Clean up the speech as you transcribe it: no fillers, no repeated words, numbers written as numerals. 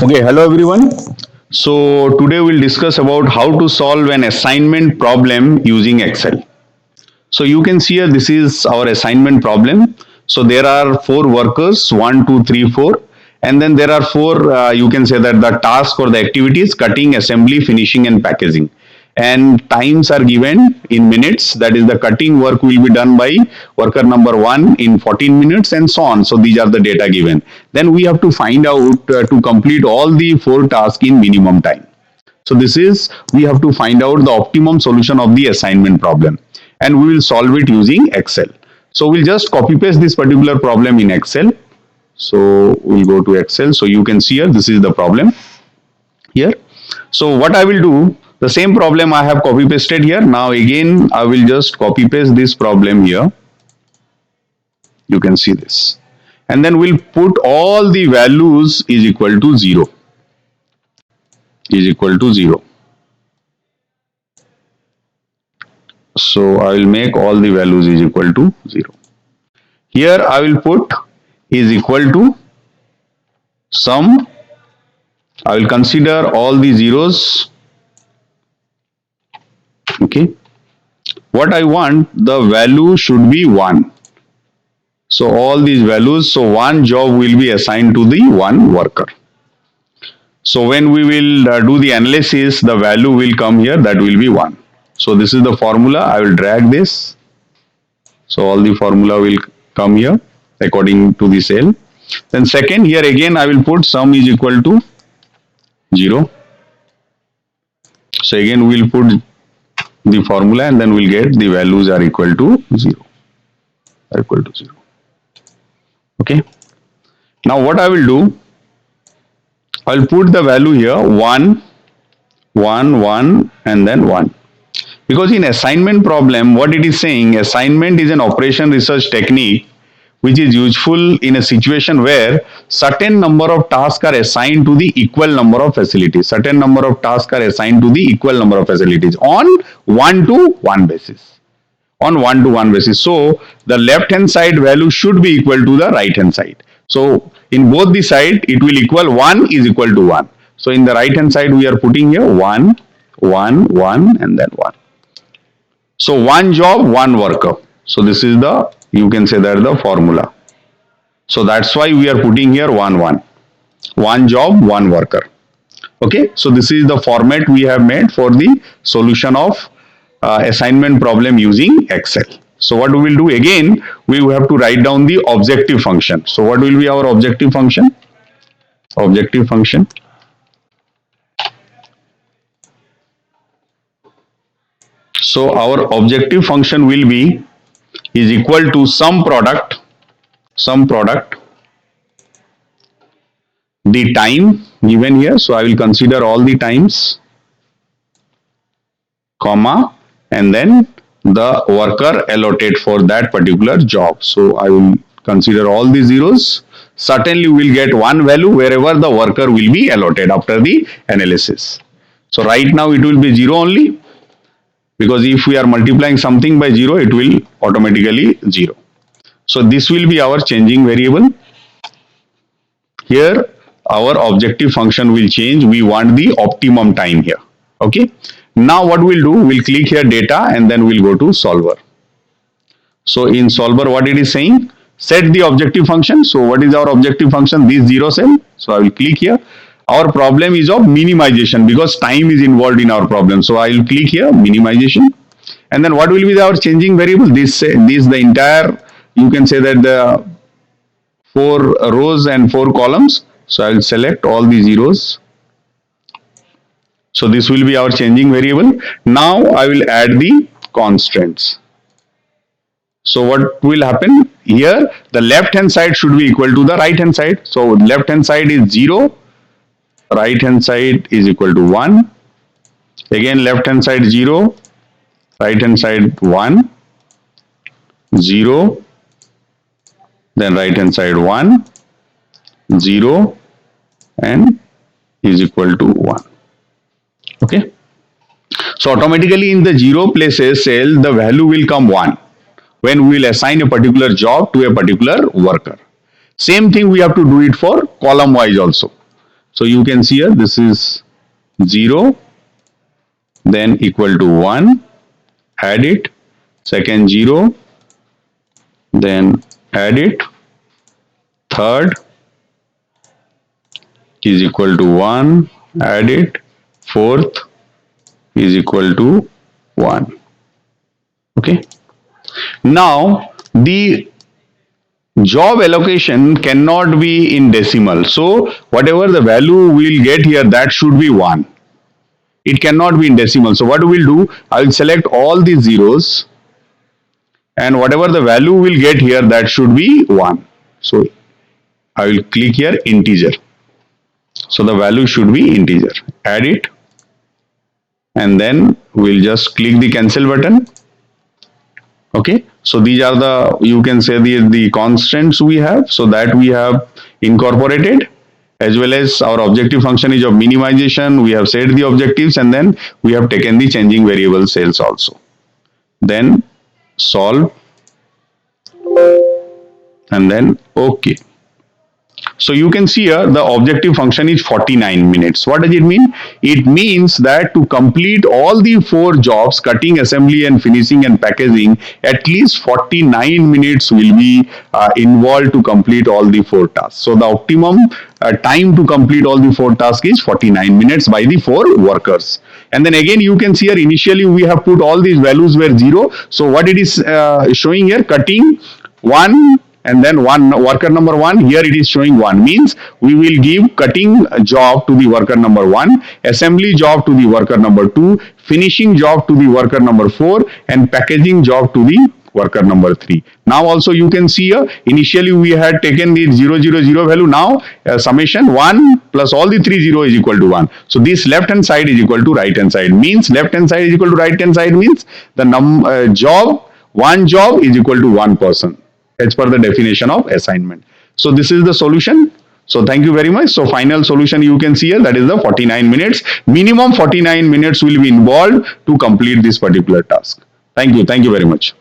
Okay, hello everyone. So today we'll discuss about how to solve an assignment problem using Excel. So you can see here this is our assignment problem. So there are four workers, one, two, three, four, and then there are four. You can say that the task or the activities: cutting, assembly, finishing, and packaging. And times are given in minutes. That is, the cutting work will be done by worker number one in 14 minutes, and so on. So these are the data given. Then we have to find out to complete all the four tasks in minimum time. So this is, we have to find out the optimum solution of the assignment problem, and we will solve it using Excel. So we'll just copy paste this particular problem in Excel. So we'll go to Excel. So you can see here, this is the problem here. So what I will do, the same problem I have copy pasted here. Now again, I will just copy paste this problem here. You can see this. And then we'll put all the values is equal to 0. Is equal to 0. So I will make all the values is equal to 0. Here I will put is equal to sum. I will consider all the zeros. Okay. What I want, the value should be 1. So all these values, so one job will be assigned to the one worker. So when we will do the analysis, the value will come here, that will be 1. So this is the formula. I will drag this. So all the formula will come here according to the cell. Then second, here again I will put sum is equal to 0. So again we will put the formula, and then we'll get the values are equal to 0. Are equal to 0. Okay. Now what I will do, I will put the value here 1, 1, 1, and then 1. Because in assignment problem, what it is saying, assignment is an operation research technique which is useful in a situation where certain number of tasks are assigned to the equal number of facilities. Certain number of tasks are assigned to the equal number of facilities on 1-to-1 basis. On 1-to-1 basis. So the left hand side value should be equal to the right hand side. So in both the side, it will equal 1 is equal to 1. So in the right hand side, we are putting here 1, 1, 1, and then 1. So one job, one worker. So this is the, you can say that the formula. So that's why we are putting here 1, 1. One job, one worker. Okay. So this is the format we have made for the solution of assignment problem using Excel. So what we will do again, we will have to write down the objective function. So what will be our objective function? Objective function. So our objective function will be is equal to sum product, the time given here. So I will consider all the times, comma, and then the worker allotted for that particular job. So I will consider all the zeros. Certainly we will get one value wherever the worker will be allotted after the analysis. So right now it will be 0 only, because if we are multiplying something by 0, it will automatically 0. So this will be our changing variable. Here our objective function will change. We want the optimum time here. Okay. Now what we'll do, we'll click here data, and then we'll go to solver. So in solver, what it is saying, set the objective function. So what is our objective function? This 0 cell. So I will click here. Our problem is of minimization because time is involved in our problem. So I will click here minimization, and then what will be our changing variable? This the entire, you can say that the 4 rows and 4 columns. So I will select all the zeros. So this will be our changing variable. Now I will add the constants. So what will happen here? The left hand side should be equal to the right hand side. So left hand side is 0. Right hand side is equal to 1. Again left hand side 0. Right hand side 1. 0. Then right hand side 1. 0. And is equal to 1. Okay. So automatically in the 0 places cell, the value will come 1 when we will assign a particular job to a particular worker. Same thing we have to do it for column wise also. So you can see here this is 0, then equal to 1, add it, second 0, then add it, third is equal to 1, add it, fourth is equal to 1. Okay. Now the job allocation cannot be in decimal. So whatever the value we'll get here, that should be 1. It cannot be in decimal. So what we'll do, I will select all these zeros, and whatever the value we'll get here, that should be 1. So I will click here integer. So the value should be integer. Add it, and then we'll just click the cancel button. Okay, so these are the, you can say, the constants we have, so that we have incorporated, as well as our objective function is of minimization. We have set the objectives, and then we have taken the changing variable cells also. Then solve, and then okay. So you can see here the objective function is 49 minutes. What does it mean? It means that to complete all the 4 jobs, cutting, assembly and finishing and packaging, at least 49 minutes will be involved to complete all the 4 tasks. So the optimum time to complete all the 4 tasks is 49 minutes by the 4 workers. And then again you can see here initially we have put all these values were 0. So what it is showing here, cutting 1, and then worker number 1, here it is showing 1, means we will give cutting job to the worker number 1, assembly job to the worker number 2, finishing job to the worker number 4, and packaging job to the worker number 3. Now also you can see here initially we had taken the 0 0 0 value. Now summation 1 plus all the 3 0 is equal to 1. So this left hand side is equal to right hand side, means left hand side is equal to right hand side, means the job, one job is equal to one person, as per the definition of assignment. So this is the solution. So thank you very much. So final solution you can see here, that is the 49 minutes. Minimum 49 minutes will be involved to complete this particular task. Thank you. Thank you very much.